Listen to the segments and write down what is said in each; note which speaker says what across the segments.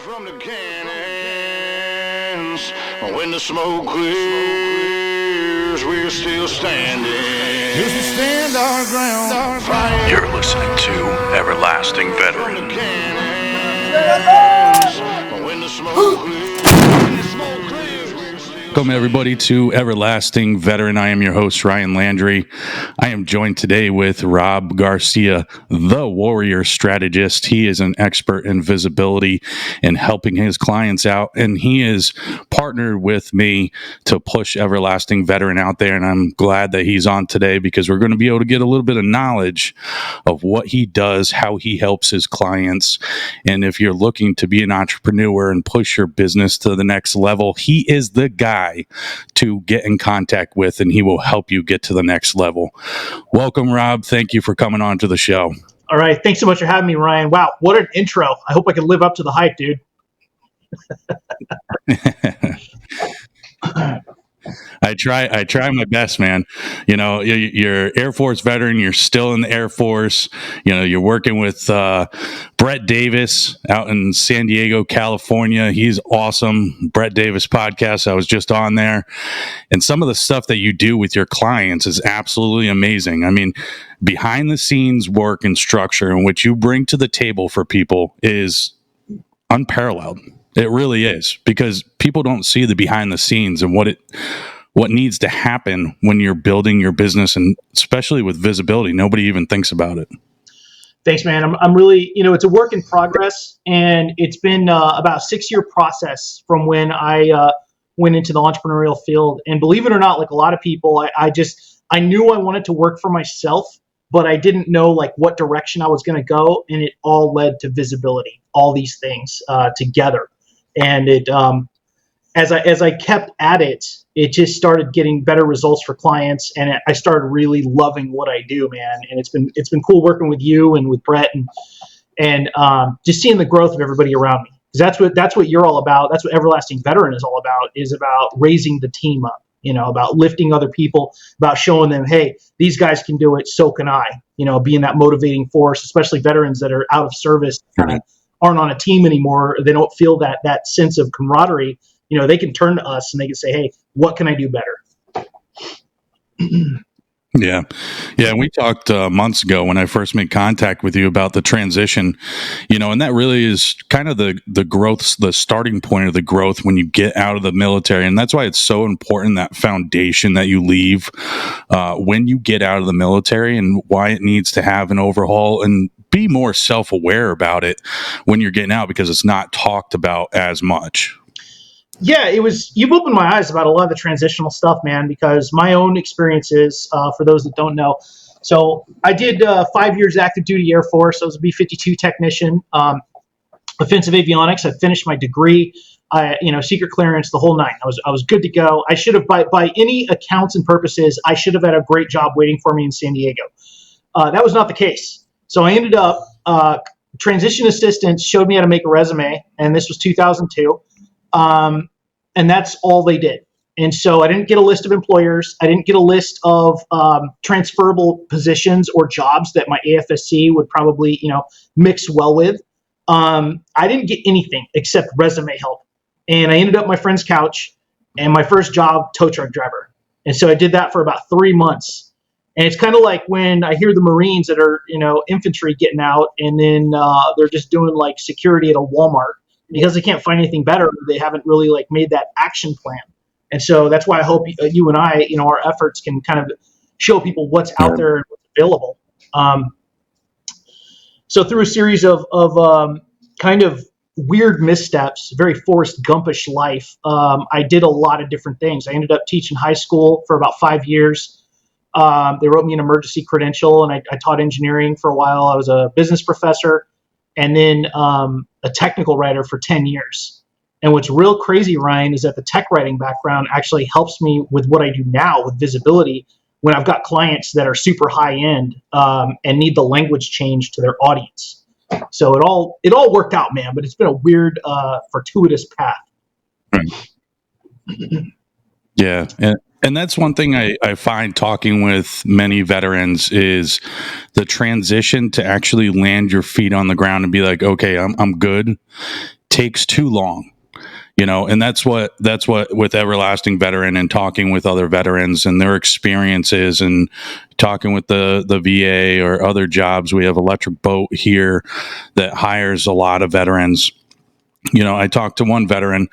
Speaker 1: from the cannons. When the smoke clears, we're still standing. Yes, we stand our ground.
Speaker 2: You're listening to Everlasting Veteran.
Speaker 1: When the smoke clears, when the smoke clears, we're still.
Speaker 2: Welcome, everybody, to Everlasting Veteran. I am your host, Ryan Landry. I am joined today with Rob Garcia, the Warrior Strategist. He is an expert in visibility and helping his clients out, and he is partnered with me to push Everlasting Veteran out there, and I'm glad that he's on today because we're going to be able to get a little bit of knowledge of what he does, how he helps his clients, and if you're looking to be an entrepreneur and push your business to the next level, he is the guy to get in contact with, and he will help you get to the next level. Welcome, Rob. Thank you for coming on to the show.
Speaker 3: All right. Thanks so much for having me, Ryan. Wow, what an intro. I hope I can live up to the hype, dude.
Speaker 2: I try my best, man. You know, you're Air Force veteran. You're still in the Air Force. You know, you're working with Brett Davis out in San Diego, California. He's awesome. Brett Davis podcast. I was just on there. And some of the stuff that you do with your clients is absolutely amazing. I mean, behind the scenes work and structure and what you bring to the table for people is unparalleled. It really is, because people don't see the behind the scenes and what needs to happen when you're building your business, and especially with visibility. Nobody even thinks about it.
Speaker 3: Thanks, man. I'm really, it's a work in progress, and it's been about a 6-year process from when I went into the entrepreneurial field. And believe it or not, like a lot of people, I knew I wanted to work for myself, but I didn't know like what direction I was going to go. And it all led to visibility, all these things together. And it, as I kept at it, it just started getting better results for clients, and I started really loving what I do, man. And it's been cool working with you and with Brett, and just seeing the growth of everybody around me. Because that's what you're all about. That's what Everlasting Veteran is all about. Is about raising the team up. About lifting other people, about showing them, hey, these guys can do it, so can I. Being that motivating force, especially veterans that are out of service, kind of aren't on a team anymore. They don't feel that sense of camaraderie. They can turn to us and they can say, hey, what can I do better?
Speaker 2: Yeah. We talked months ago when I first made contact with you about the transition, and that really is kind of the growth, the starting point of the growth when you get out of the military. And that's why it's so important, that foundation that you leave when you get out of the military, and why it needs to have an overhaul and be more self-aware about it when you're getting out, because it's not talked about as much.
Speaker 3: Yeah, you've opened my eyes about a lot of the transitional stuff, man, because my own experiences, for those that don't know. So I did 5 years active duty Air Force. I was a B-52 technician, offensive avionics. I finished my degree, secret clearance, the whole nine. I was good to go. I should have, by any accounts and purposes, I should have had a great job waiting for me in San Diego. That was not the case. So I ended up, transition assistants showed me how to make a resume, and this was 2002. And that's all they did. And so I didn't get a list of employers. I didn't get a list of transferable positions or jobs that my AFSC would probably, mix well with. I didn't get anything except resume help. And I ended up my friend's couch, and my first job, tow truck driver. And so I did that for about 3 months. And it's kind of like when I hear the Marines that are, infantry getting out, and then they're just doing like security at a Walmart. Because they can't find anything better, they haven't really like made that action plan. And so that's why I hope you and I, our efforts can kind of show people what's out there and what's available. So through a series of kind of weird missteps, very Forrest Gumpish life, I did a lot of different things. I ended up teaching high school for about 5 years. They wrote me an emergency credential, and I taught engineering for a while. I was a business professor, and then a technical writer for 10 years. And what's real crazy, Ryan, is that the tech writing background actually helps me with what I do now with visibility when I've got clients that are super high end and need the language change to their audience. So it all worked out, man, but it's been a weird, fortuitous path.
Speaker 2: Yeah. And that's one thing I find talking with many veterans is the transition to actually land your feet on the ground and be like, okay, I'm good, takes too long. And that's what with Everlasting Veteran and talking with other veterans and their experiences and talking with the VA or other jobs. We have Electric Boat here that hires a lot of veterans. I talked to one veteran,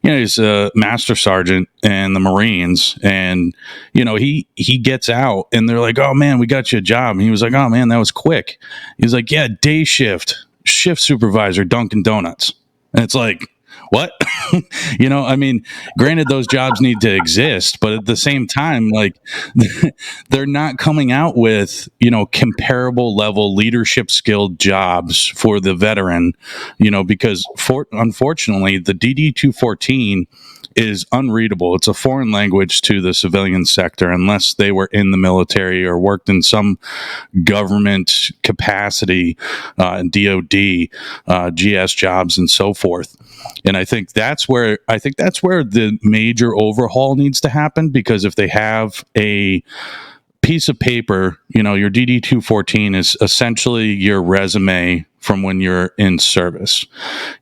Speaker 2: he's a master sergeant in the Marines, and, he gets out and they're like, "Oh man, we got you a job." And he was like, "Oh man, that was quick." He's like, "Yeah, day shift supervisor, Dunkin' Donuts." And it's like, what? Granted, those jobs need to exist, but at the same time, like, they're not coming out with, comparable level leadership skilled jobs for the veteran, because unfortunately, the DD 214 is unreadable. It's a foreign language to the civilian sector unless they were in the military or worked in some government capacity, DOD, GS jobs, and so forth. And I think that's where the major overhaul needs to happen, because if they have a piece of paper, your DD 214 is essentially your resume from when you're in service,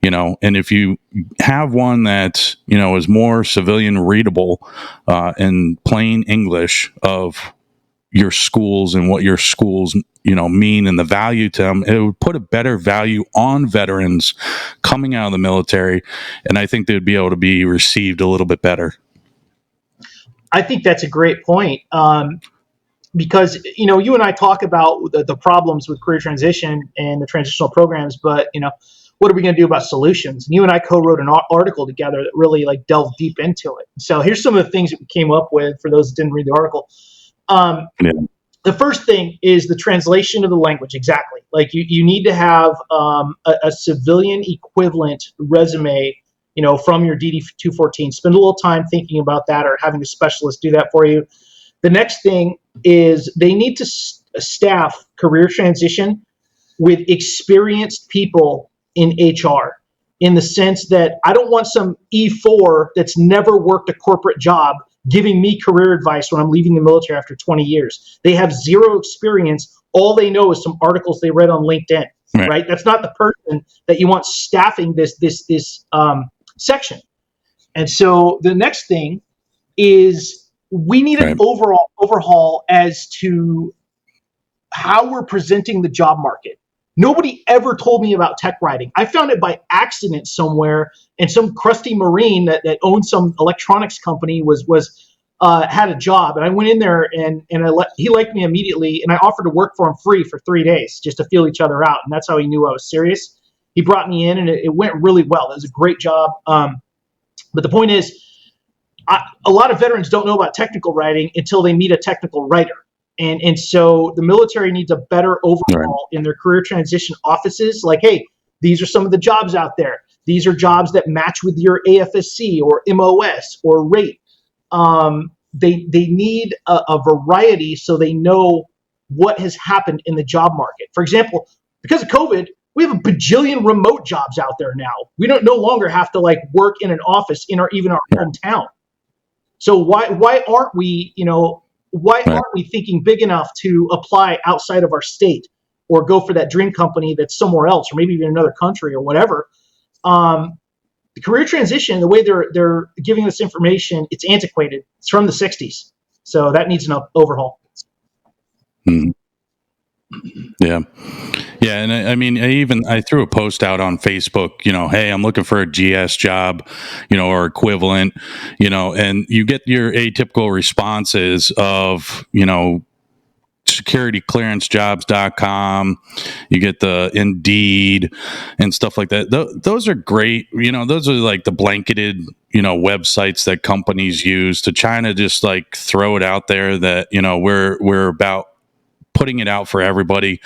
Speaker 2: and if you have one that, is more civilian readable, in plain English of your schools and what your schools, mean and the value to them, it would put a better value on veterans coming out of the military. And I think they'd be able to be received a little bit better.
Speaker 3: I think that's a great point. Because, you and I talk about the problems with career transition and the transitional programs, but, what are we going to do about solutions? And you and I co-wrote an article together that really delved deep into it. So here's some of the things that we came up with for those that didn't read the article. The first thing is the translation of the language. Exactly. Like you need to have a civilian equivalent resume, from your DD 214. Spend a little time thinking about that, or having a specialist do that for you. The next thing is they need to staff career transition with experienced people in HR, in the sense that I don't want some E4 that's never worked a corporate job giving me career advice when I'm leaving the military after 20 years. They have zero experience. All they know is some articles they read on LinkedIn, right? That's not the person that you want staffing this section. And so the next thing is we need an overall overhaul as to how we're presenting the job market. Nobody ever told me about tech writing. I found it by accident somewhere, and some crusty Marine that owned some electronics company had a job, and I went in there and he liked me immediately, and I offered to work for him free for 3 days just to feel each other out, and that's how he knew I was serious. He brought me in, and it went really well. It was a great job. But the point is, a lot of veterans don't know about technical writing until they meet a technical writer. And so the military needs a better overhaul in their career transition offices. Like, hey, these are some of the jobs out there. These are jobs that match with your AFSC or MOS or rate. They need a variety so they know what has happened in the job market. For example, because of COVID, we have a bajillion remote jobs out there now. We don't no longer have to work in an office in our hometown. So why aren't we, aren't we thinking big enough to apply outside of our state, or go for that dream company that's somewhere else, or maybe even another country or whatever? The career transition, the way they're giving us information, it's antiquated. It's from the 60s. So that needs an overhaul.
Speaker 2: Mm. Yeah. Yeah. And I threw a post out on Facebook, hey, I'm looking for a GS job, or equivalent, and you get your atypical responses of, securityclearancejobs.com, you get the Indeed and stuff like that. Those are great. Those are like the blanketed, websites that companies use to try to just throw it out there that, we're about putting it out for everybody.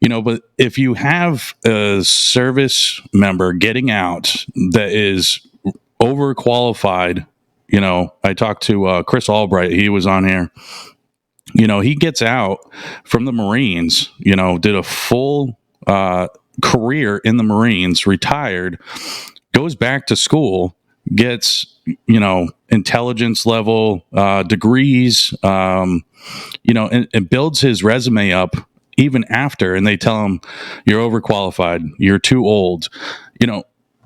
Speaker 2: But if you have a service member getting out that is overqualified, I talked to Chris Albright. He was on here. He gets out from the Marines, did a full career in the Marines, retired, goes back to school, gets, intelligence level degrees, and builds his resume up even after, and they tell him you're overqualified, you're too old.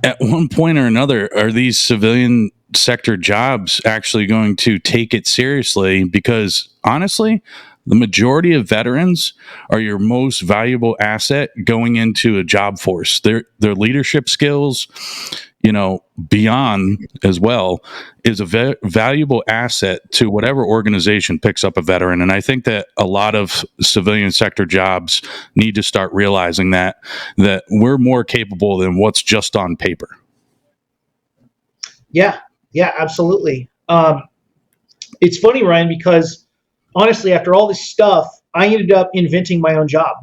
Speaker 2: at one point or another, are these civilian sector jobs actually going to take it seriously? Because honestly, the majority of veterans are your most valuable asset going into a job force. Their leadership skills, beyond as well, is a valuable asset to whatever organization picks up a veteran. And I think that a lot of civilian sector jobs need to start realizing that we're more capable than what's just on paper.
Speaker 3: Yeah, absolutely. It's funny, Ryan, because honestly, after all this stuff, I ended up inventing my own job,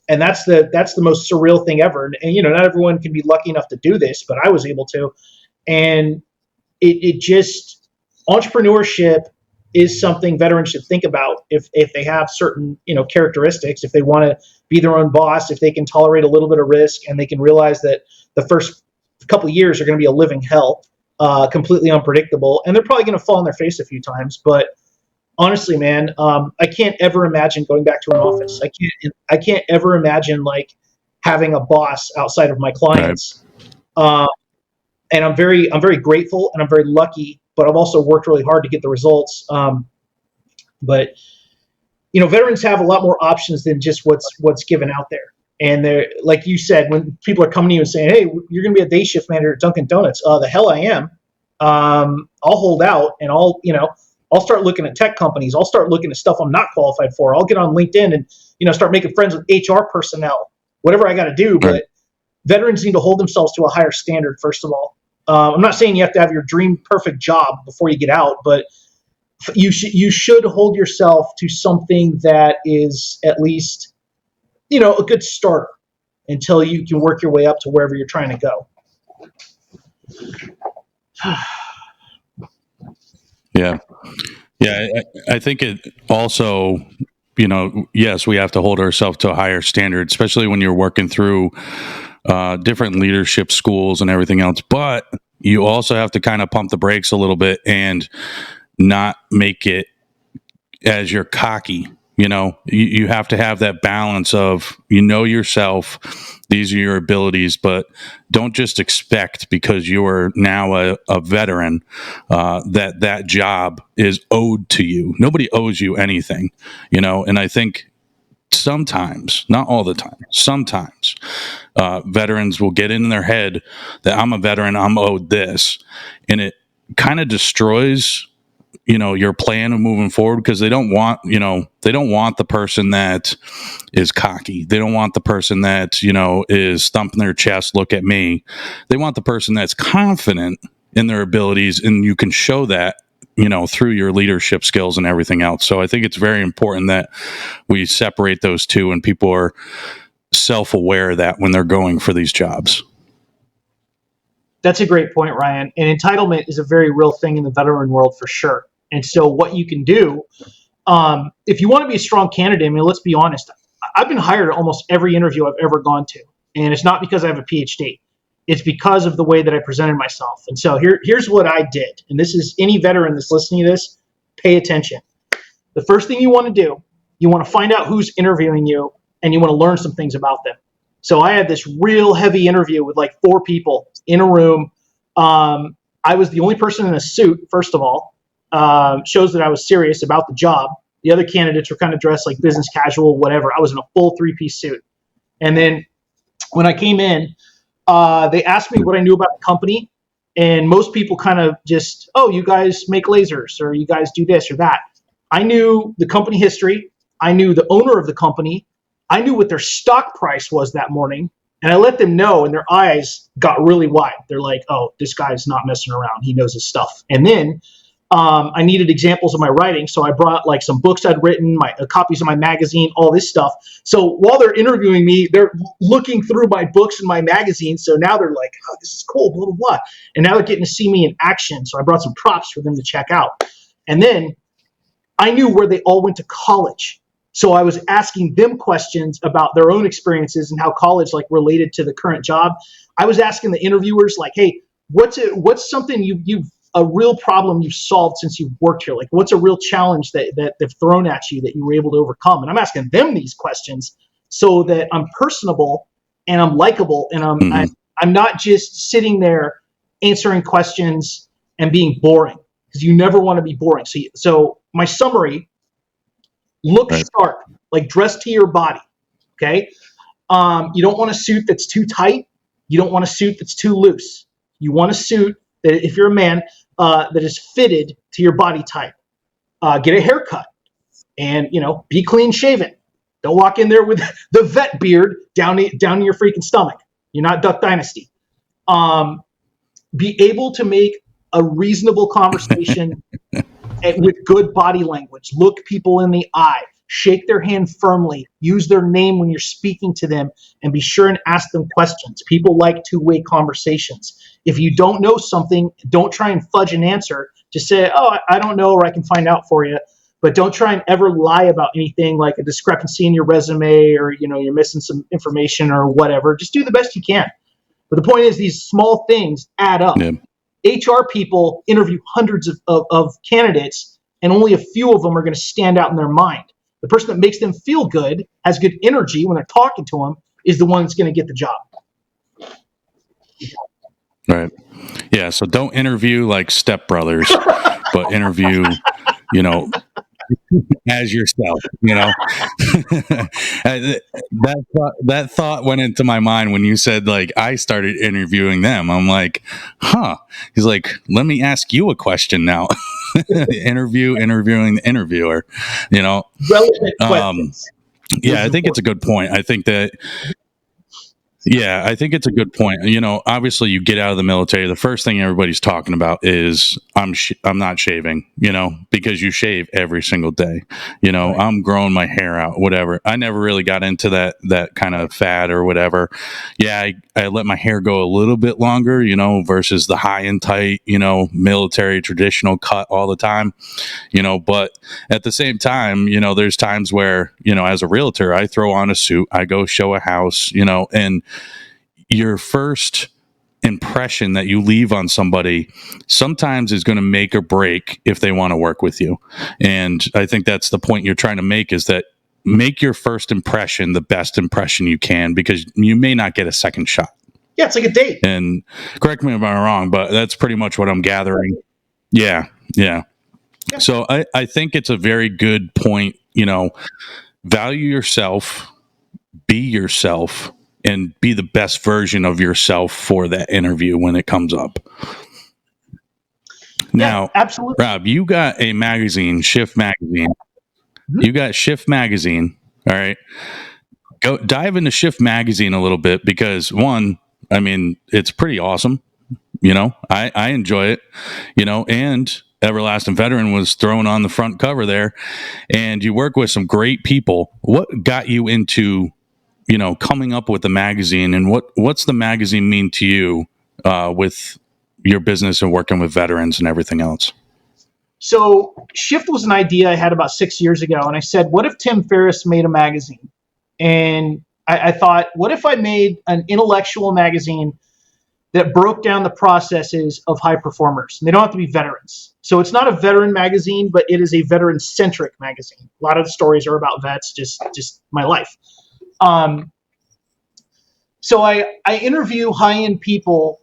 Speaker 3: and that's the most surreal thing ever. And not everyone can be lucky enough to do this, but I was able to. And it just, entrepreneurship is something veterans should think about if they have certain characteristics. If they want to be their own boss, if they can tolerate a little bit of risk, and they can realize that the first couple of years are going to be a living hell, completely unpredictable, and they're probably going to fall on their face a few times. But honestly, man, I can't ever imagine going back to an office. I can't ever imagine like having a boss outside of my clients. Right. And I'm very grateful, and I'm very lucky, but I've also worked really hard to get the results. But veterans have a lot more options than just what's given out there. And they're, like you said, when people are coming to you and saying, "Hey, you're going to be a day shift manager at Dunkin' Donuts," the hell I am. I'll hold out, and I'll start looking at tech companies. I'll start looking at stuff I'm not qualified for. I'll get on LinkedIn and start making friends with HR personnel, whatever I got to do. But veterans need to hold themselves to a higher standard, first of all. I'm not saying you have to have your dream perfect job before you get out, but you should hold yourself to something that is at least, a good starter until you can work your way up to wherever you're trying to go.
Speaker 2: Yeah. I think it also, yes, we have to hold ourselves to a higher standard, especially when you're working through different leadership schools and everything else. But you also have to kind of pump the brakes a little bit and not make it as you're cocky. You have to have that balance of, yourself, these are your abilities, but don't just expect, because you're now a veteran, that job is owed to you. Nobody owes you anything, and I think sometimes, not all the time, sometimes veterans will get in their head that I'm a veteran, I'm owed this, and it kind of destroys your plan of moving forward, because they don't want the person that is cocky. They don't want the person that is thumping their chest, look at me. They want the person that's confident in their abilities, and you can show that through your leadership skills and everything else. So I think it's very important that we separate those two, and people are self-aware of that when they're going for these jobs.
Speaker 3: That's a great point, Ryan. And entitlement is a very real thing in the veteran world, for sure. And so what you can do, if you want to be a strong candidate, I mean, let's be honest, I've been hired at almost every interview I've ever gone to. And it's not because I have a PhD. It's because of the way that I presented myself. And so here's what I did. And this is, any veteran that's listening to this, pay attention. The first thing you want to do, you want to find out who's interviewing you, and you want to learn some things about them. So I had this real heavy interview with like 4 people in a room. I was the only person in a suit, first of all. Shows that I was serious about the job. The other candidates were kind of dressed like business casual, whatever. I was in a full 3-piece suit. And then when I came in, they asked me what I knew about the company. And most people kind of just, "Oh, you guys make lasers, or you guys do this or that." I knew the company history. I knew the owner of the company. I knew what their stock price was that morning. And I let them know, and their eyes got really wide. They're like, "Oh, this guy's not messing around. He knows his stuff." And then I needed examples of my writing, so I brought like some books I'd written, my copies of my magazine, all this stuff. So while they're interviewing me, they're looking through my books and my magazine. So now they're like, "Oh, this is cool, blah, blah, blah." And now they're getting to see me in action. So I brought some props for them to check out. And then I knew where they all went to college. So I was asking them questions about their own experiences and how college like related to the current job. I was asking the interviewers like, "Hey, what's something you've a real problem you've solved since you've worked here? Like, what's a real challenge that they've thrown at you that you were able to overcome?" And I'm asking them these questions so that I'm personable and I'm likable, and I'm not just sitting there answering questions and being boring, because you never want to be boring. So my summary: look sharp, like dress to your body. Okay. You don't want a suit that's too tight. You don't want a suit that's too loose. You want a suit that, if you're a man, that is fitted to your body type. Get a haircut, and be clean shaven. Don't walk in there with the vet beard down to your freaking stomach. You're not Duck Dynasty. Be able to make a reasonable conversation with good body language. Look people in the eye. Shake their hand firmly. Use their name when you're speaking to them, and be sure and ask them questions. People like two-way conversations. If you don't know something, don't try and fudge an answer. Just say, "Oh, I don't know," or "I can find out for you." But don't try and ever lie about anything, like a discrepancy in your resume, or you're missing some information or whatever. Just do the best you can. But the point is, these small things add up. Yeah. HR people interview hundreds of candidates, and only a few of them are going to stand out in their mind. The person that makes them feel good, has good energy when they're talking to them, is the one that's going to get the job.
Speaker 2: Right. Yeah. So don't interview like stepbrothers, but interview, as yourself, that thought went into my mind when you said, like, I started interviewing them. I'm like, huh. He's like, let me ask you a question now. Interviewing the interviewer,
Speaker 3: relevant questions.
Speaker 2: Yeah, I think it's a good point. I think it's a good point. Obviously you get out of the military, the first thing everybody's talking about is I'm not shaving, because you shave every single day. Right. I'm growing my hair out, whatever. I never really got into that kind of fad or whatever. Yeah, I let my hair go a little bit longer, versus the high and tight, military traditional cut all the time. But at the same time, there's times where, as a realtor, I throw on a suit, I go show a house, and your first impression that you leave on somebody sometimes is going to make or break if they want to work with you. And I think that's the point you're trying to make, is that make your first impression the best impression you can, because you may not get a second shot.
Speaker 3: Yeah, it's like a date.
Speaker 2: And correct me if I'm wrong, but that's pretty much what I'm gathering. Yeah. So I think it's a very good point, value yourself, be yourself, and be the best version of yourself for that interview when it comes up. Now,
Speaker 3: absolutely.
Speaker 2: Rob, you got a magazine, Shift Magazine. Mm-hmm. You got Shift Magazine. All right. Go dive into Shift Magazine a little bit, because one, it's pretty awesome. I enjoy it, and Everlasting Veteran was thrown on the front cover there, and you work with some great people. What got you into, coming up with the magazine, and what's the magazine mean to you with your business and working with veterans and everything else?
Speaker 3: So Shift was an idea I had about 6 years ago, and I said, what if Tim Ferriss made a magazine? And I thought, what if I made an intellectual magazine that broke down the processes of high performers? And they don't have to be veterans. So it's not a veteran magazine, but it is a veteran-centric magazine. A lot of the stories are about vets, just my life. So I interview high-end people,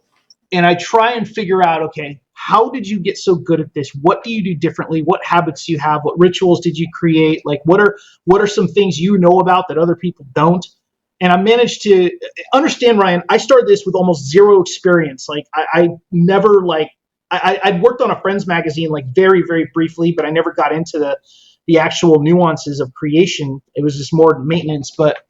Speaker 3: and I try and figure out, okay, how did you get so good at this? What do you do differently? What habits do you have? What rituals did you create? Like, what are some things you know about that other people don't? And I managed to understand, Ryan, I started this with almost zero experience. Like I never I'd worked on a friend's magazine, like very, very briefly, but I never got into the actual nuances of creation. It was just more maintenance. But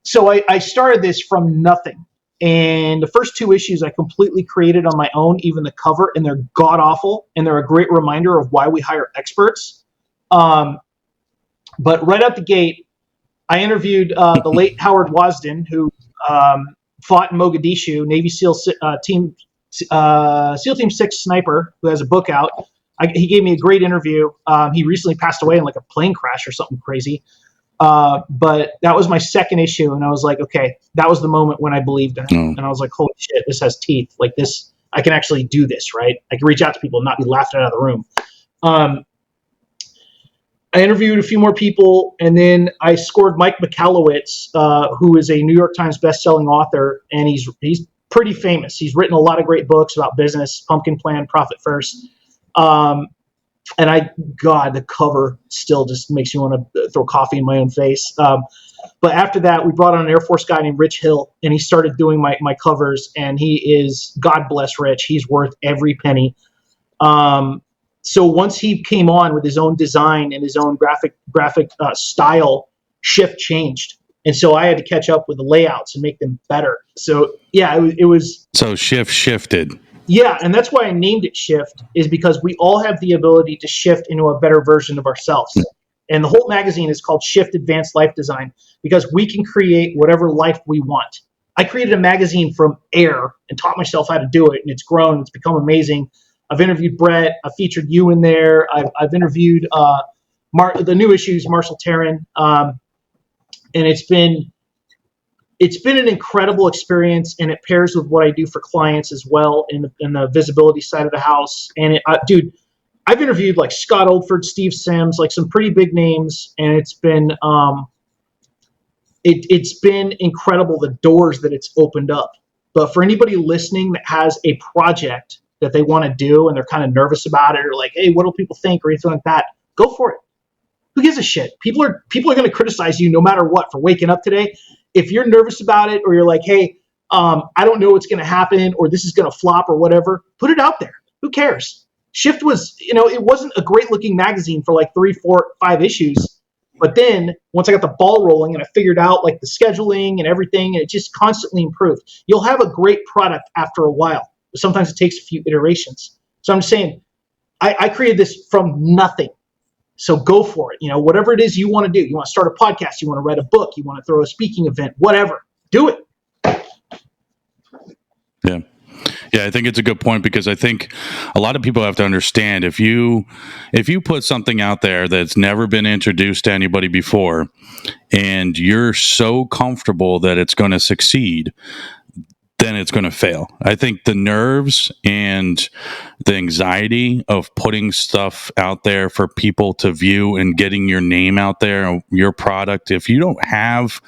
Speaker 3: so I started this from nothing. And the first 2 issues I completely created on my own, even the cover, and they're god awful. And they're a great reminder of why we hire experts. But right out the gate, I interviewed the late Howard Wasden, who fought in Mogadishu, Navy SEAL Team 6 sniper, who has a book out. He gave me a great interview. He recently passed away in like a plane crash or something crazy. But that was my second issue, and I was like, okay, that was the moment when I believed in it. And I was like, holy shit, this has teeth. Like this, I can actually do this, right? I can reach out to people and not be laughed out of the room. I interviewed a few more people, and then I scored Mike Michalowicz, who is a New York Times best-selling author, and he's pretty famous. He's written a lot of great books about business, Pumpkin Plan, Profit First. And the cover still just makes me want to throw coffee in my own face. But after that, we brought on an Air Force guy named Rich Hill, and he started doing my covers, and he is, God bless Rich, he's worth every penny. So once he came on with his own design and his own graphic style, Shift changed. And so I had to catch up with the layouts and make them better. So yeah, it was.
Speaker 2: So Shift shifted.
Speaker 3: Yeah, and that's why I named it Shift, is because we all have the ability to shift into a better version of ourselves. And the whole magazine is called Shift Advanced Life Design, because we can create whatever life we want. I created a magazine from air and taught myself how to do it, and it's grown. It's become amazing. I've interviewed Brett. I've featured you in there. I've interviewed the new issues, Marshall Taryn, and it's been an incredible experience, and it pairs with what I do for clients as well in the visibility side of the house. And dude, I've interviewed like Scott Oldford, Steve Sims, like some pretty big names, and it's been incredible, the doors that it's opened up. But for anybody listening that has a project that they want to do and they're kind of nervous about it, or like, hey, what do people think, or anything like that, go for it. Who gives a shit? People are going to criticize you no matter what for waking up today. If you're nervous about it, or you're like, hey, I don't know what's going to happen, or this is going to flop, or whatever, put it out there. Who cares? Shift was, it wasn't a great looking magazine for like 3, 4, 5 issues. But then once I got the ball rolling and I figured out like the scheduling and everything, and it just constantly improved. You'll have a great product after a while. But sometimes it takes a few iterations. So I'm just saying, I created this from nothing. So go for it. Whatever it is you want to do. You want to start a podcast. You want to write a book. You want to throw a speaking event, whatever. Do it.
Speaker 2: Yeah. Yeah, I think it's a good point, because I think a lot of people have to understand, if you put something out there that's never been introduced to anybody before, and you're so comfortable that it's going to succeed, then it's going to fail. I think the nerves and the anxiety of putting stuff out there for people to view and getting your name out there, your product, if you don't have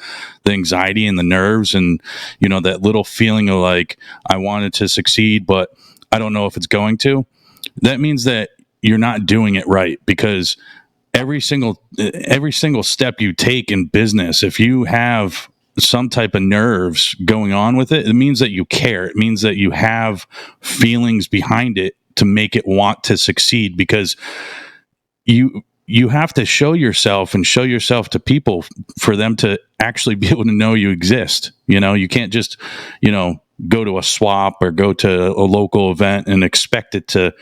Speaker 2: the anxiety and the nerves and, that little feeling of like, I want it to succeed, but I don't know if it's going to, that means that you're not doing it right. Because every single step you take in business, if you have some type of nerves going on with it, it means that you care. It means that you have feelings behind it to make it want to succeed, because you have to show yourself to people for them to actually be able to know you exist. You can't just, go to a swap or go to a local event and expect it to,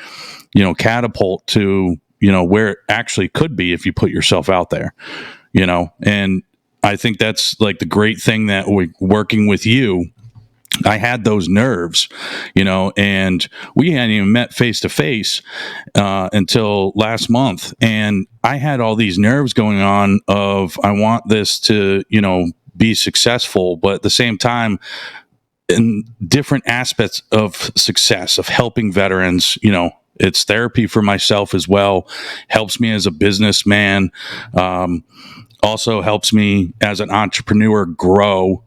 Speaker 2: catapult to, where it actually could be if you put yourself out there, and I think that's like the great thing that we're working with you. I had those nerves, and we hadn't even met face to face until last month. And I had all these nerves going on of, I want this to, be successful, but at the same time, in different aspects of success, of helping veterans, it's therapy for myself as well, helps me as a businessman, also helps me as an entrepreneur grow,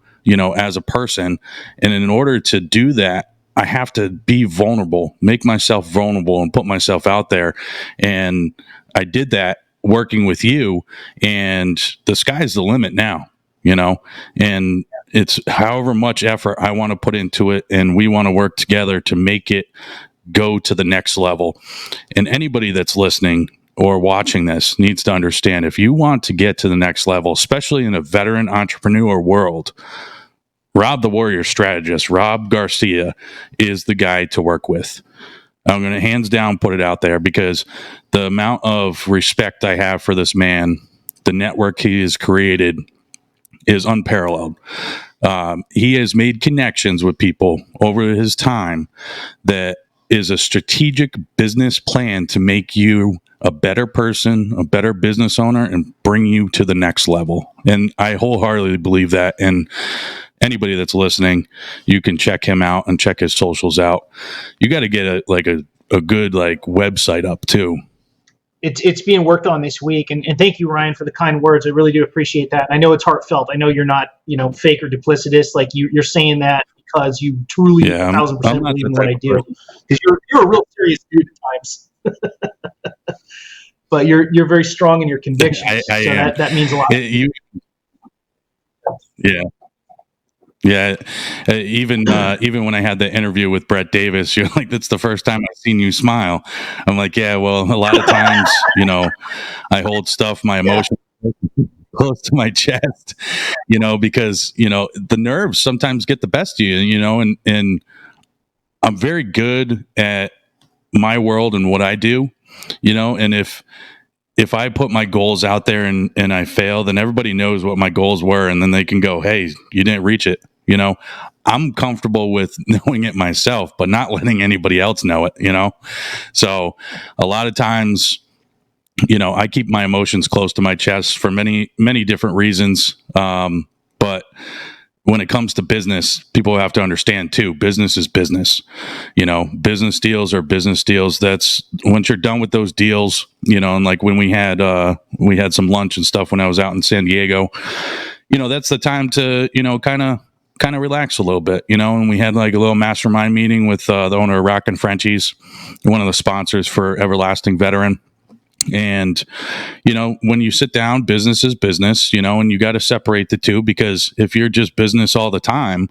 Speaker 2: as a person. And in order to do that, I have to be vulnerable, make myself vulnerable, and put myself out there. And I did that working with you, and the sky's the limit now, and it's however much effort I want to put into it, and we want to work together to make it go to the next level. And anybody that's listening or watching this needs to understand, if you want to get to the next level, especially in a veteran entrepreneur world, Rob the Warrior Strategist, Rob Garcia, is the guy to work with. I'm going to hands down put it out there, because the amount of respect I have for this man, the network he has created, is unparalleled. He has made connections with people over his time that is a strategic business plan to make you a better person, a better business owner, and bring you to the next level. And I wholeheartedly believe that. And anybody that's listening, you can check him out and check his socials out. You got to get a good website up too.
Speaker 3: It's being worked on this week, and thank you, Ryan, for the kind words. I really do appreciate that. I know it's heartfelt. I know you're not fake or duplicitous. Like you're saying that because you truly
Speaker 2: Yeah, I'm
Speaker 3: 1,000%
Speaker 2: not
Speaker 3: believe
Speaker 2: the
Speaker 3: in what
Speaker 2: type
Speaker 3: I
Speaker 2: of
Speaker 3: do.
Speaker 2: person.
Speaker 3: Because you're a real serious dude at times, but you're very strong in your convictions.
Speaker 2: I
Speaker 3: So
Speaker 2: am.
Speaker 3: that means a lot.
Speaker 2: You, yeah. Yeah, even when I had the interview with Brett Davis, you're like, "That's the first time I've seen you smile." I'm like, "Yeah, well, a lot of times, I hold stuff, my
Speaker 3: Yeah.
Speaker 2: emotions close to my chest, because the nerves sometimes get the best of you, and I'm very good at my world and what I do, and if I put my goals out there and I fail, then everybody knows what my goals were, and then they can go, "Hey, you didn't reach it." I'm comfortable with knowing it myself, but not letting anybody else know it. So a lot of times, I keep my emotions close to my chest for many many different reasons. But when it comes to business, people have to understand too. Business is business. Business deals are business deals. That's once you're done with those deals, and like when we had some lunch and stuff when I was out in San Diego, that's the time to, kind of relax a little bit, and we had like a little mastermind meeting with the owner of Rock and Frenchies, one of the sponsors for Everlasting Veteran. And, when you sit down, business is business, and you got to separate the two, because if you're just business all the time,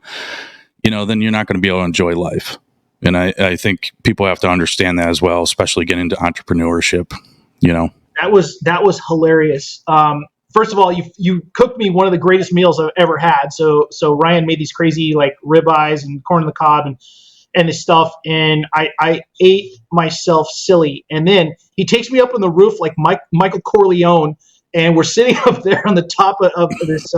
Speaker 2: then you're not going to be able to enjoy life. And I think people have to understand that as well, especially getting into entrepreneurship,
Speaker 3: That was hilarious. First of all, you cooked me one of the greatest meals I've ever had. So Ryan made these crazy like ribeyes and corn on the cob and this stuff, and I ate myself silly. And then he takes me up on the roof like Michael Corleone, and we're sitting up there on the top of this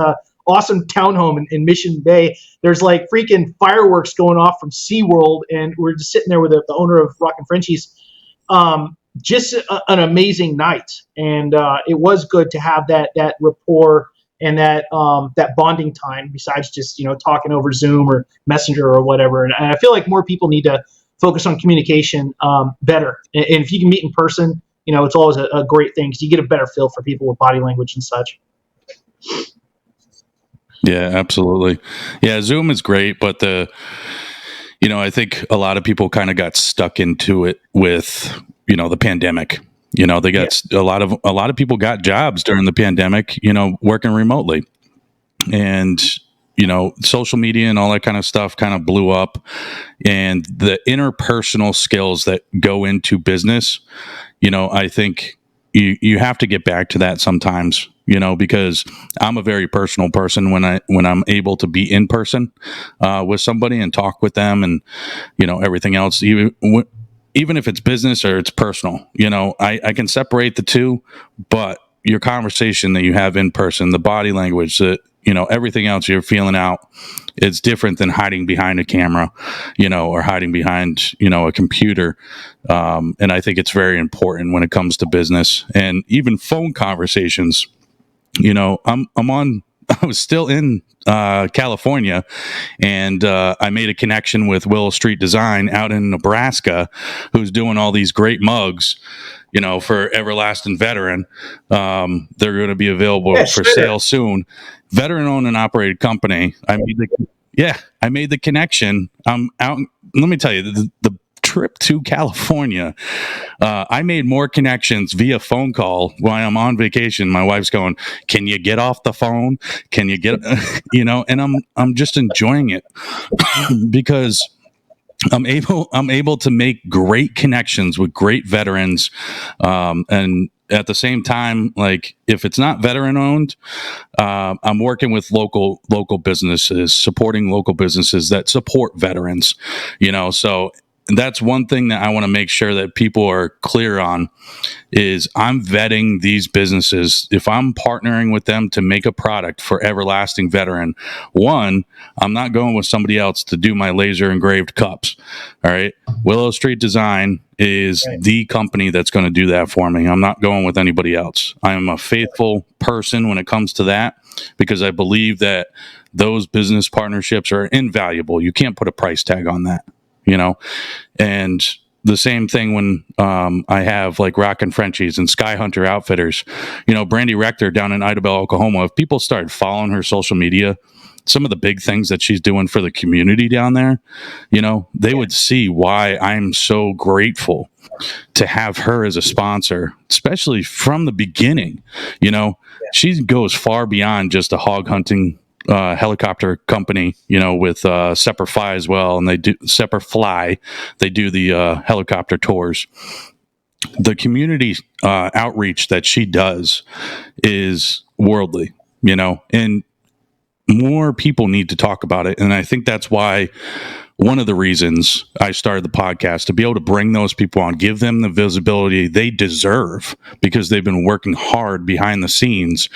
Speaker 3: awesome townhome in Mission Bay. There's like freaking fireworks going off from SeaWorld, and we're just sitting there with the owner of Rock and Frenchies. Just an amazing night, and it was good to have that rapport and that bonding time. Besides just talking over Zoom or Messenger or whatever, and I feel like more people need to focus on communication better. And if you can meet in person, it's always a great thing because you get a better feel for people with body language and such.
Speaker 2: Yeah, absolutely. Yeah, Zoom is great, but I think a lot of people kind of got stuck into it with, the pandemic. They got a lot of people got jobs during the pandemic, working remotely. And, social media and all that kind of stuff kind of blew up. And the interpersonal skills that go into business, I think you have to get back to that sometimes, because I'm a very personal person when I'm able to be in person with somebody and talk with them and, everything else, even if it's business or it's personal, I can separate the two, but your conversation that you have in person, the body language, that, everything else you're feeling out, it's different than hiding behind a camera, or hiding behind, a computer. And I think it's very important when it comes to business and even phone conversations. I was still in California, and I made a connection with Willow Street Design out in Nebraska, who's doing all these great mugs, for Everlasting Veteran. They're going to be available for sale soon. Veteran owned and operated company. I made the connection. I'm out. Let me tell you, the trip to California, I made more connections via phone call while I'm on vacation. My wife's going, "Can you get off the phone? Can you get," and I'm just enjoying it because I'm able to make great connections with great veterans, and at the same time, like if it's not veteran owned, I'm working with local businesses, supporting local businesses that support veterans. So that's one thing that I want to make sure that people are clear on is I'm vetting these businesses. If I'm partnering with them to make a product for Everlasting Veteran, one, I'm not going with somebody else to do my laser engraved cups. All right. Willow Street Design is the company that's going to do that for me. I'm not going with anybody else. I am a faithful person when it comes to that because I believe that those business partnerships are invaluable. You can't put a price tag on that, and the same thing when I have like Rock and Frenchies and Sky Hunter Outfitters, Brandy Rector down in Idabel, Oklahoma. If people started following her social media, some of the big things that she's doing for the community down there, they would see why I'm so grateful to have her as a sponsor, especially from the beginning. She goes far beyond just a hog hunting helicopter company, with Semper Fi as well, and they do Semper Fly. They do the helicopter tours. The community outreach that she does is worldly, and more people need to talk about it. And I think that's why one of the reasons I started the podcast, to be able to bring those people on, give them the visibility they deserve, because they've been working hard behind the scenes,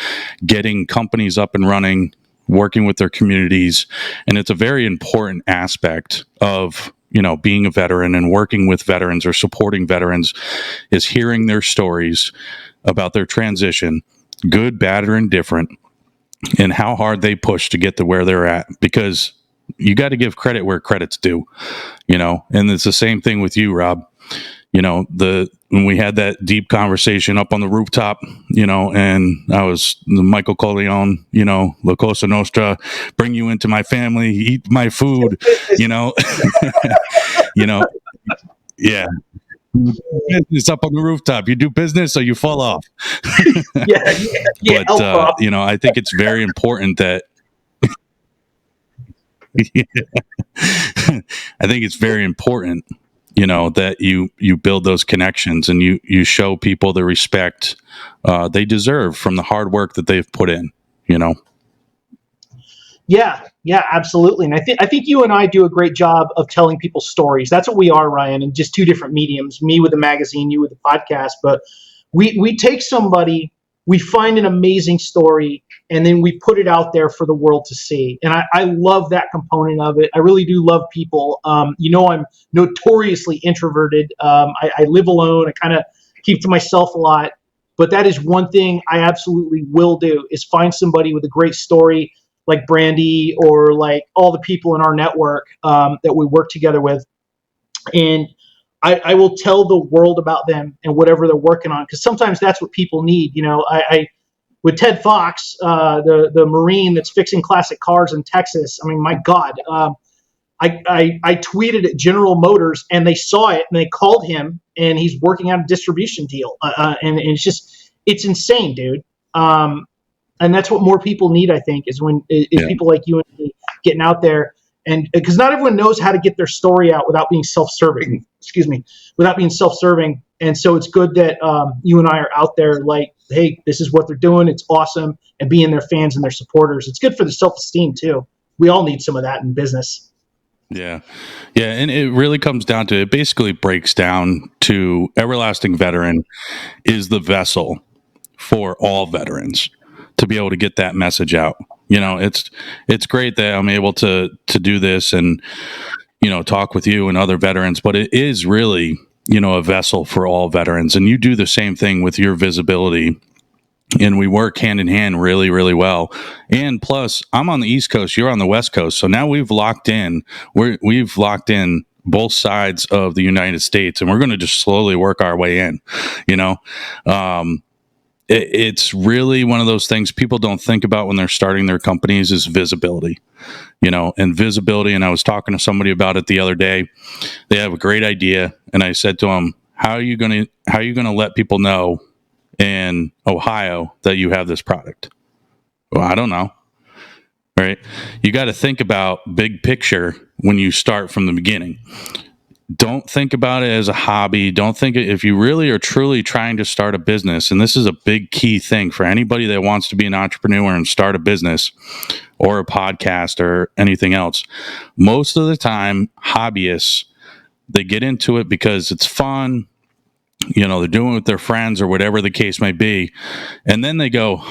Speaker 2: getting companies up and running, working with their communities. And it's a very important aspect of being a veteran and working with veterans or supporting veterans, is hearing their stories about their transition, good, bad, or indifferent, and how hard they push to get to where they're at. Because you got to give credit where credit's due, and it's the same thing with you, Rob. When we had that deep conversation up on the rooftop, and I was the Michael Corleone, La Cosa Nostra, bring you into my family, eat my food, yeah. It's up on the rooftop. You do business or you fall off.
Speaker 3: Yeah.
Speaker 2: But, I think it's very important that, I think it's very important, that you build those connections and you show people the respect they deserve from the hard work that they've put in,
Speaker 3: Yeah, absolutely. And I think you and I do a great job of telling people stories. That's what we are, Ryan, in just two different mediums, me with the magazine, you with the podcast. But we take somebody, we find an amazing story, and then we put it out there for the world to see. And I love that component of it. I really do love people. I'm notoriously introverted. I live alone. I kind of keep to myself a lot. But that is one thing I absolutely will do, is find somebody with a great story, like Brandy or like all the people in our network that we work together with. And I will tell the world about them and whatever they're working on, because sometimes that's what people need. I with Ted Fox, the Marine that's fixing classic cars in Texas. I mean, my God, I tweeted at General Motors and they saw it and they called him, and he's working out a distribution deal. And it's insane, dude. And that's what more people need, I think, is people like you and me getting out there. And because not everyone knows how to get their story out without being self-serving, And so it's good that you and I are out there like, hey, this is what they're doing. It's awesome. And being their fans and their supporters. It's good for the self-esteem too. We all need some of that in business.
Speaker 2: Yeah. And it really comes down to, it basically breaks down to Everlasting Veteran is the vessel for all veterans to be able to get that message out. It's great that I'm able to do this and, talk with you and other veterans, but it is really, a vessel for all veterans. And you do the same thing with your visibility, and we work hand in hand really, really well. And plus, I'm on the East Coast, you're on the West Coast. So now we've locked in both sides of the United States, and we're going to just slowly work our way in, It's really one of those things people don't think about when they're starting their companies, is visibility, and visibility. And I was talking to somebody about it the other day. They have a great idea. And I said to them, how are you going to let people know in Ohio that you have this product? Well, I don't know. Right. You got to think about big picture when you start from the beginning. Don't think about it as a hobby. Don't think if you really are truly trying to start a business, and this is a big key thing for anybody that wants to be an entrepreneur and start a business or a podcast or anything else. Most of the time, hobbyists, they get into it because it's fun. They're doing it with their friends or whatever the case may be. And then they go,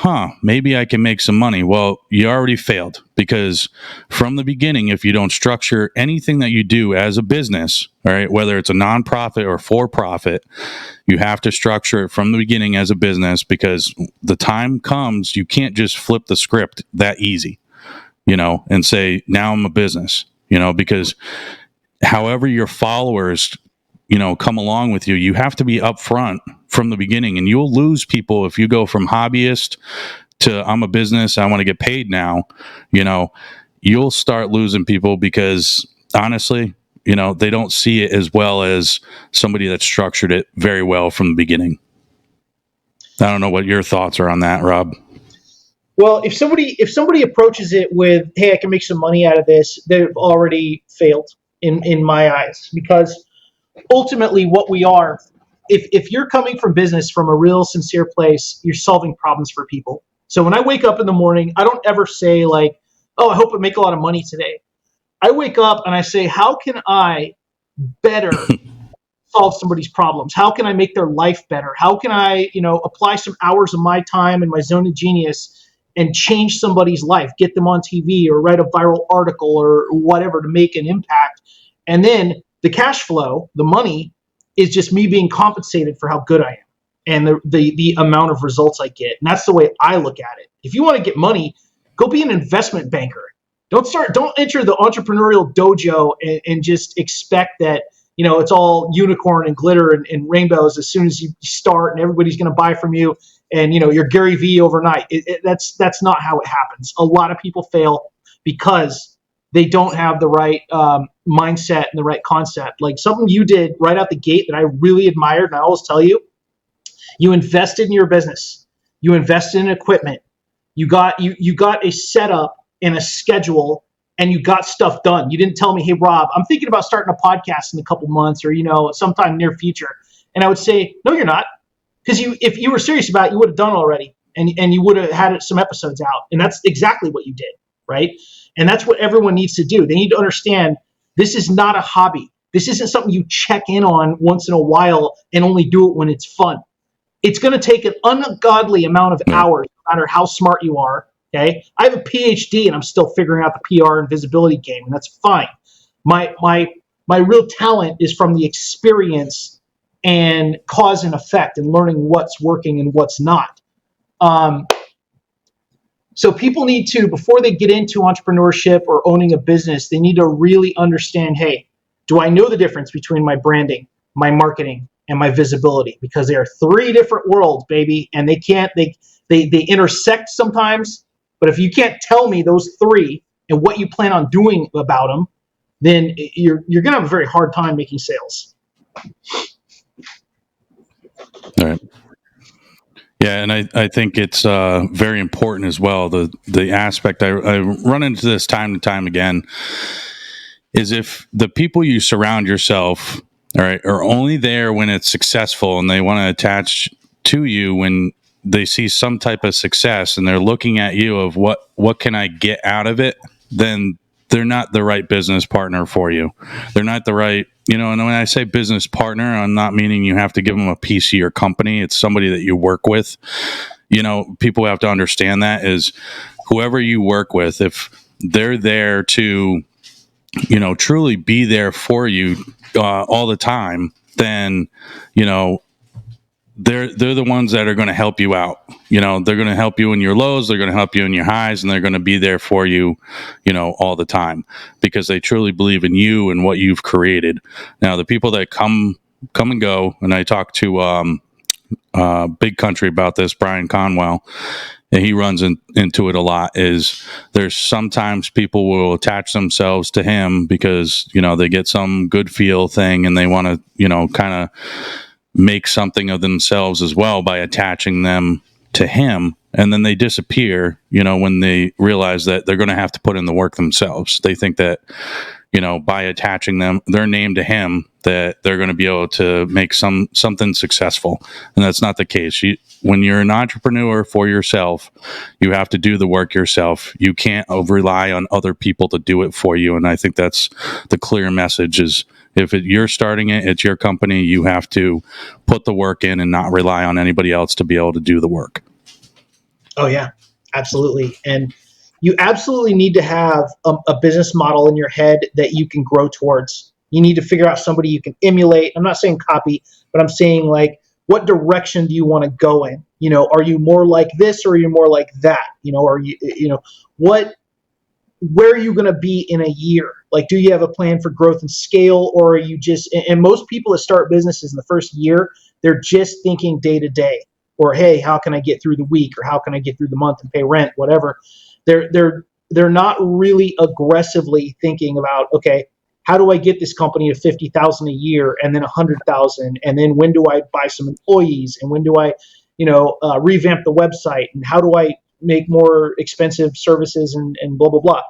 Speaker 2: maybe I can make some money. Well, you already failed, because from the beginning, if you don't structure anything that you do as a business, all right, whether it's a nonprofit or for profit, you have to structure it from the beginning as a business, because the time comes, you can't just flip the script that easy, and say, now I'm a business, because however your followers come along with you, you have to be upfront from the beginning, and you'll lose people if you go from hobbyist to I'm a business, I want to get paid now. you'll start losing people because honestly, they don't see it as well as somebody that structured it very well from the beginning. I don't know what your thoughts are on that, Rob.
Speaker 3: Well, if somebody approaches it with, "Hey, I can make some money out of this," they've already failed in my eyes, because ultimately what we are, if you're coming from business from a real sincere place, you're solving problems for people. So when I wake up in the morning, I don't ever say like, "Oh, I hope I make a lot of money today." I wake up and I say, "How can I better solve somebody's problems? How can I make their life better? How can I, apply some hours of my time and my zone of genius and change somebody's life, get them on TV or write a viral article or whatever to make an impact?" And then the cash flow, the money, is just me being compensated for how good I am and the amount of results I get. And that's the way I look at it. If you want to get money, go be an investment banker. Don't enter the entrepreneurial dojo and just expect that, it's all unicorn and glitter and rainbows as soon as you start and everybody's going to buy from you and, you're Gary V overnight. That's not how it happens. A lot of people fail because they don't have the right mindset and the right concept. Like something you did right out the gate that I really admired, and I always tell you, you invested in your business. You invested in equipment. You got a setup and a schedule, and you got stuff done. You didn't tell me, "Hey, Rob, I'm thinking about starting a podcast in a couple months or, sometime near future." And I would say, "No, you're not." Because if you were serious about it, you would have done already, and you would have had some episodes out. And that's exactly what you did, right? And that's what everyone needs to do. They need to understand this is not a hobby. This isn't something you check in on once in a while and only do it when it's fun. It's going to take an ungodly amount of hours, no matter how smart you are. Okay, I have a PhD and I'm still figuring out the PR and visibility game, and that's fine. My real talent is from the experience and cause and effect and learning what's working and what's not. So people need to, before they get into entrepreneurship or owning a business, they need to really understand, hey, do I know the difference between my branding, my marketing, and my visibility? Because they are three different worlds, baby, and they intersect sometimes. But if you can't tell me those three and what you plan on doing about them, then you're going to have a very hard time making sales.
Speaker 2: All right. Yeah, and I think it's very important as well. The aspect I run into this time and time again is if the people you surround yourself, all right, are only there when it's successful and they want to attach to you when they see some type of success and they're looking at you of what can I get out of it, then they're not the right business partner for you. They're not the right, and when I say business partner, I'm not meaning you have to give them a piece of your company. It's somebody that you work with. People have to understand that is whoever you work with, if they're there to, truly be there for you all the time, then, they're the ones that are going to help you out. They're going to help you in your lows, they're going to help you in your highs, and they're going to be there for you, all the time because they truly believe in you and what you've created. Now, the people that come and go, and I talked to Big Country about this, Brian Conwell, and he runs into it a lot, is there's sometimes people will attach themselves to him because, they get some good feel thing and they want to, kind of make something of themselves as well by attaching them to him, and then they disappear when they realize that they're going to have to put in the work themselves. They think that by attaching their name to him that they're going to be able to make something successful, and that's not the case. When you're an entrepreneur for yourself, you have to do the work yourself. You can't rely on other people to do it for you, and I think that's the clear message is if you're starting it, it's your company, you have to put the work in and not rely on anybody else to be able to do the work.
Speaker 3: Oh, yeah, absolutely. And you absolutely need to have a business model in your head that you can grow towards. You need to figure out somebody you can emulate. I'm not saying copy, but I'm saying like, what direction do you want to go in? Are you more like this or are you more like that? Are you, where are you going to be in a year? Like, do you have a plan for growth and scale, or are you just, and most people that start businesses in the first year, they're just thinking day to day, or, hey, how can I get through the week, or how can I get through the month and pay rent, whatever. They're they're not really aggressively thinking about, okay, how do I get this company to 50,000 a year and then 100,000? And then when do I buy some employees? And when do I, revamp the website? And how do I make more expensive services and blah, blah, blah.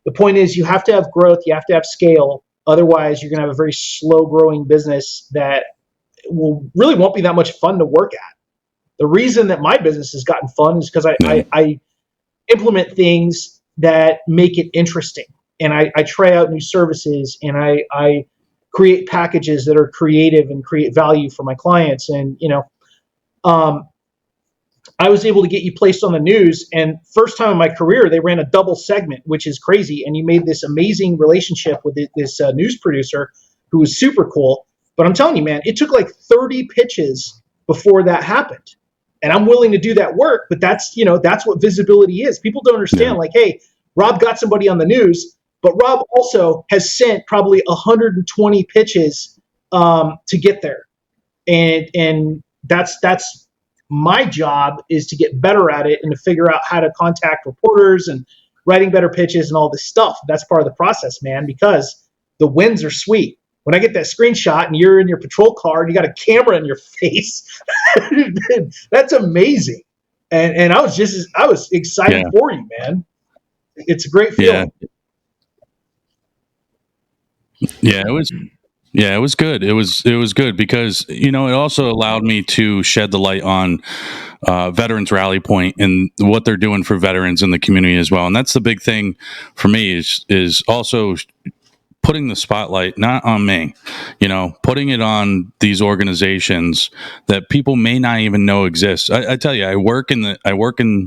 Speaker 3: The point is you have to have growth. You have to have scale. Otherwise, you're going to have a very slow growing business that won't be that much fun to work at. The reason that my business has gotten fun is because I implement things that make it interesting. And I try out new services, and I create packages that are creative and create value for my clients. And, I was able to get you placed on the news, and first time in my career, they ran a double segment, which is crazy. And you made this amazing relationship with this news producer who was super cool. But I'm telling you, man, it took like 30 pitches before that happened. And I'm willing to do that work, but that's what visibility is. People don't understand, like, hey, Rob got somebody on the news, but Rob also has sent probably 120 pitches to get there. And that's my job, is to get better at it and to figure out how to contact reporters and writing better pitches and all this stuff. That's part of the process, man, because the wins are sweet. When I get that screenshot and you're in your patrol car and you got a camera in your face, that's amazing. And I was excited for you, man. It's a great feeling.
Speaker 2: Yeah, it was. Yeah, it was good. It was good because, it also allowed me to shed the light on Veterans Rally Point and what they're doing for veterans in the community as well. And that's the big thing for me is also putting the spotlight not on me, putting it on these organizations that people may not even know exist. I tell you, I work in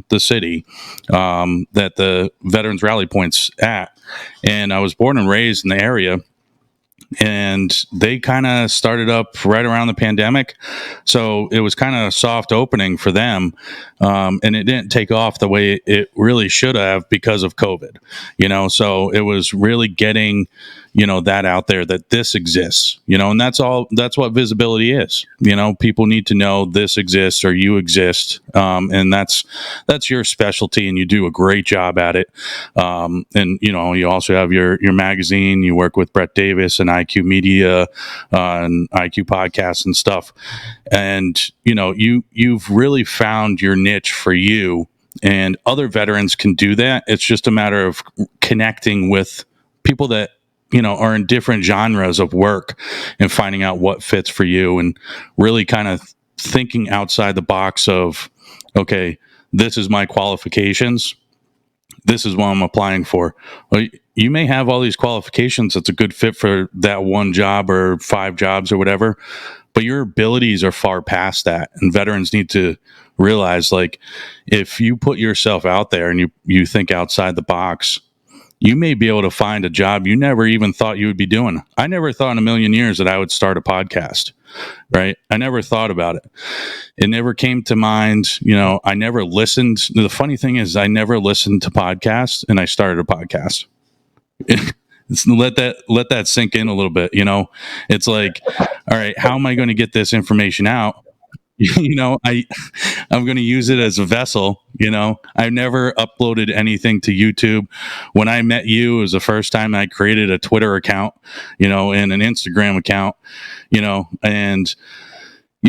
Speaker 2: the city that the Veterans Rally Point's at, and I was born and raised in the area. And they kind of started up right around the pandemic. So it was kind of a soft opening for them. And it didn't take off the way it really should have because of COVID, so it was really getting, that out there, that this exists, and that's what visibility is. People need to know this exists or you exist. And that's your specialty, and you do a great job at it. And, you also have your magazine, you work with Brett Davis and IQ Media and IQ podcasts and stuff. And, you've really found your niche for you, and other veterans can do that. It's just a matter of connecting with people that, are in different genres of work and finding out what fits for you, and really kind of thinking outside the box of, okay, this is my qualifications. This is what I'm applying for. Well, you may have all these qualifications that's a good fit for that one job or 5 jobs or whatever, but your abilities are far past that. And veterans need to realize, like, if you put yourself out there and you think outside the box, you may be able to find a job you never even thought you would be doing. I never thought in a million years that I would start a podcast, right? I never thought about it. It never came to mind. I never listened. The funny thing is, I never listened to podcasts, and I started a podcast. Let that sink in a little bit. It's like, all right, how am I going to get this information out? I'm going to use it as a vessel. I never uploaded anything to YouTube. When I met you, it was the first time I created a Twitter account, and an Instagram account, and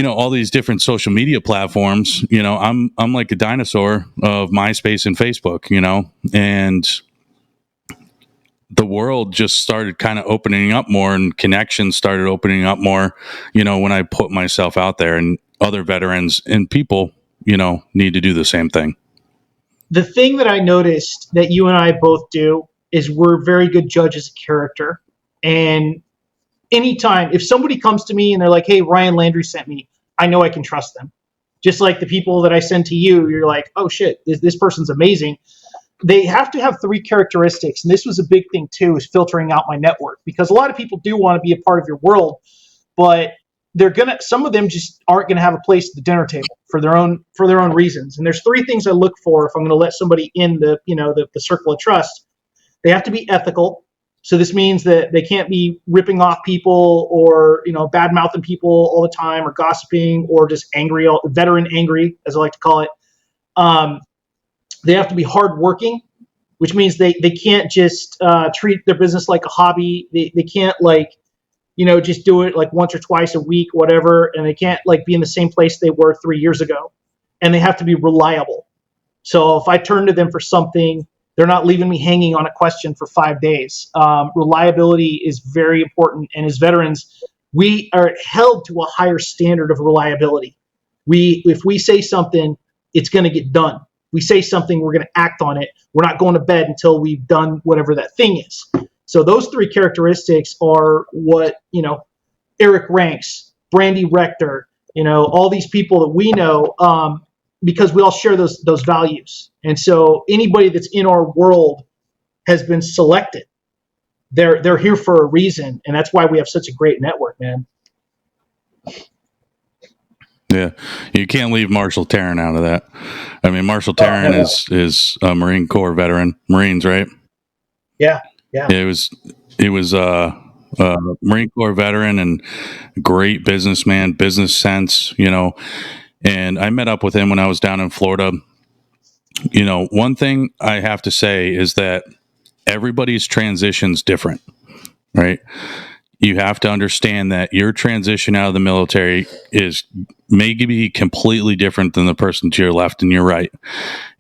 Speaker 2: all these different social media platforms. I'm like a dinosaur of MySpace and Facebook, and the world just started kind of opening up more, and connections started opening up more, when I put myself out there, and other veterans and people, need to do the same thing.
Speaker 3: The thing that I noticed that you and I both do is we're very good judges of character. And anytime, if somebody comes to me and they're like, hey, Ryan Landry sent me, I know I can trust them. Just like the people that I send to you, you're like, oh shit, this person's amazing. They have to have 3 characteristics. And this was a big thing too, is filtering out my network, because a lot of people do want to be a part of your world, but some of them just aren't going to have a place at the dinner table for their own reasons. And there's 3 things I look for if I'm going to let somebody in the circle of trust. They have to be ethical. So this means that they can't be ripping off people or, bad mouthing people all the time, or gossiping, or just angry, veteran angry, as I like to call it. They have to be hardworking. which means they can't just treat their business like a hobby. They can't just do it like once or twice a week, whatever, and they can't be in the same place they were 3 years ago, and they have to be reliable. So if I turn to them for something, they're not leaving me hanging on a question for 5 days. Reliability is very important, and as veterans, we are held to a higher standard of reliability. If we say something, it's going to get done. If we say something, we're going to act on it. We're not going to bed until we've done whatever that thing is. So those three characteristics are what, Eric Ranks, Brandy Rector, all these people that we know, because we all share those values. And so anybody that's in our world has been selected. They're here for a reason, and that's why we have such a great network, man.
Speaker 2: Yeah, you can't leave Marshall Tarrant out of that. I mean, Marshall Tarrant is a Marine Corps veteran, Marines, right?
Speaker 3: Yeah.
Speaker 2: It was Marine Corps veteran and great businessman, business sense, And I met up with him when I was down in Florida. One thing I have to say is that everybody's transition's different, right? You have to understand that your transition out of the military is maybe completely different than the person to your left and your right.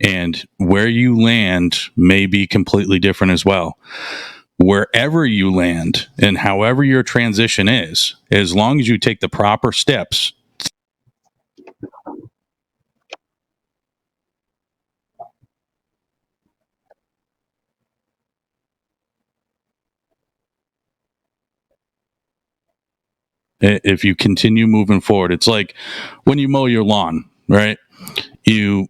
Speaker 2: And where you land may be completely different as well. Wherever you land and however your transition is, as long as you take the proper steps. If you continue moving forward, it's like when you mow your lawn, right? You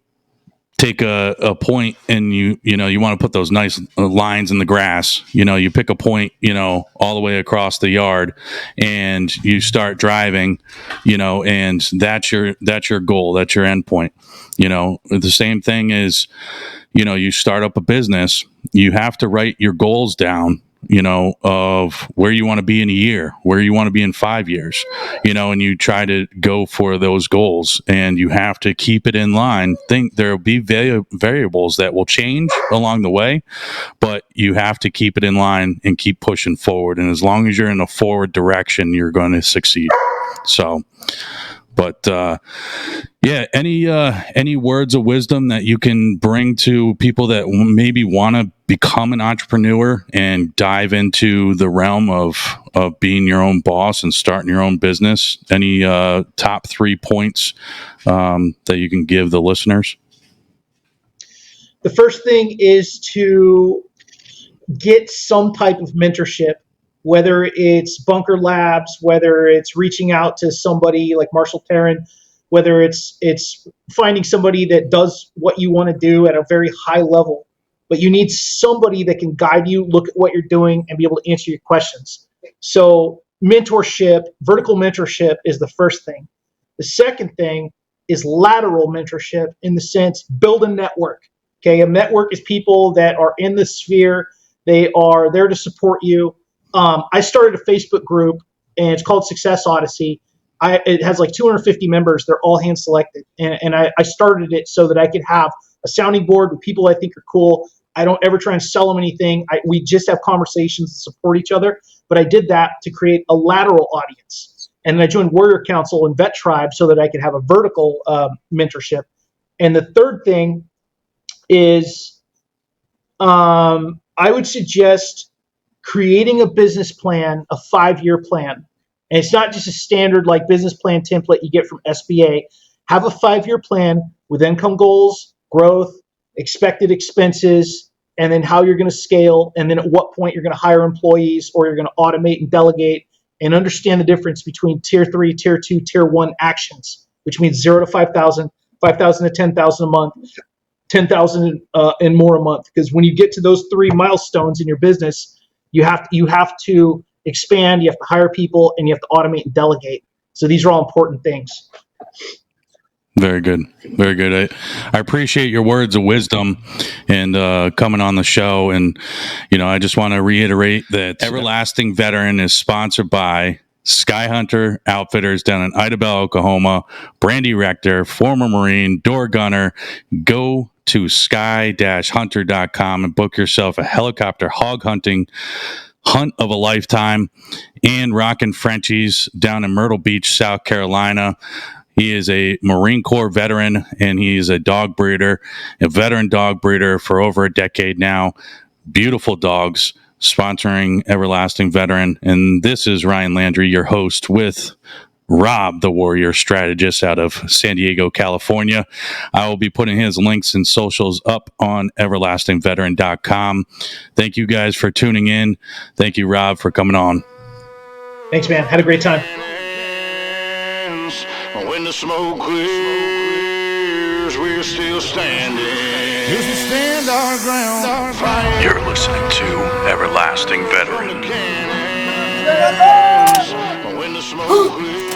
Speaker 2: take a point and you want to put those nice lines in the grass. You pick a point, all the way across the yard, and you start driving, and that's your goal, that's your end point. The same thing is, you start up a business, you have to write your goals down, of where you want to be in a year, where you want to be in 5 years, and you try to go for those goals, and you have to keep it in line. Think there will be variables that will change along the way, but you have to keep it in line and keep pushing forward. And as long as you're in a forward direction, you're going to succeed. So, but any words of wisdom that you can bring to people that maybe want to become an entrepreneur and dive into the realm of being your own boss and starting your own business? Any top 3 points that you can give the listeners?
Speaker 3: The first thing is to get some type of mentorship, whether it's Bunker Labs, whether it's reaching out to somebody like Marshall Tarrant, whether it's finding somebody that does what you want to do at a very high level. But you need somebody that can guide you, look at what you're doing, and be able to answer your questions. So mentorship, vertical mentorship is the first thing. The second thing is lateral mentorship, in the sense, build a network. Okay, a network is people that are in the sphere. They are there to support you. I started a Facebook group, and it's called Success Odyssey. It has like 250 members. They're all hand selected. And I started it so that I could have a sounding board with people I think are cool. I don't ever try and sell them anything. We just have conversations to support each other. But I did that to create a lateral audience. And then I joined Warrior Council and Vet Tribe so that I could have a vertical mentorship. And the third thing is I would suggest creating a business plan, a 5-year plan. And it's not just a standard business plan template you get from SBA. Have a 5-year plan with income goals, growth, expected expenses, and then how you're going to scale, and then at what point you're going to hire employees or you're going to automate and delegate, and understand the difference between tier 3, tier 2, tier 1 actions, which means 0 to 5,000, 5,000 to 10,000 a month, 10,000 and more a month. Because when you get to those 3 milestones in your business, you have to expand, you have to hire people, and you have to automate and delegate. So these are all important things.
Speaker 2: Very good. Very good. I appreciate your words of wisdom and coming on the show. And, I just want to reiterate that Everlasting Veteran is sponsored by Sky Hunter Outfitters down in Idabel, Oklahoma, Brandy Rector, former Marine, door gunner. Go to sky-hunter.com and book yourself a helicopter hog hunting hunt of a lifetime. And Rockin' Frenchies down in Myrtle Beach, South Carolina. He is a Marine Corps veteran, and he is a dog breeder, a veteran dog breeder for over a decade now. Beautiful dogs, sponsoring Everlasting Veteran. And this is Ryan Landry, your host, with Rob, the Warrior Strategist out of San Diego, California. I will be putting his links and socials up on everlastingveteran.com. Thank you guys for tuning in. Thank you, Rob, for coming on.
Speaker 3: Thanks, man. Had a great time.
Speaker 1: When the smoke clears, we're still standing. Yes, we stand our ground.
Speaker 2: You're listening to Everlasting Veteran.
Speaker 1: When the smoke clears,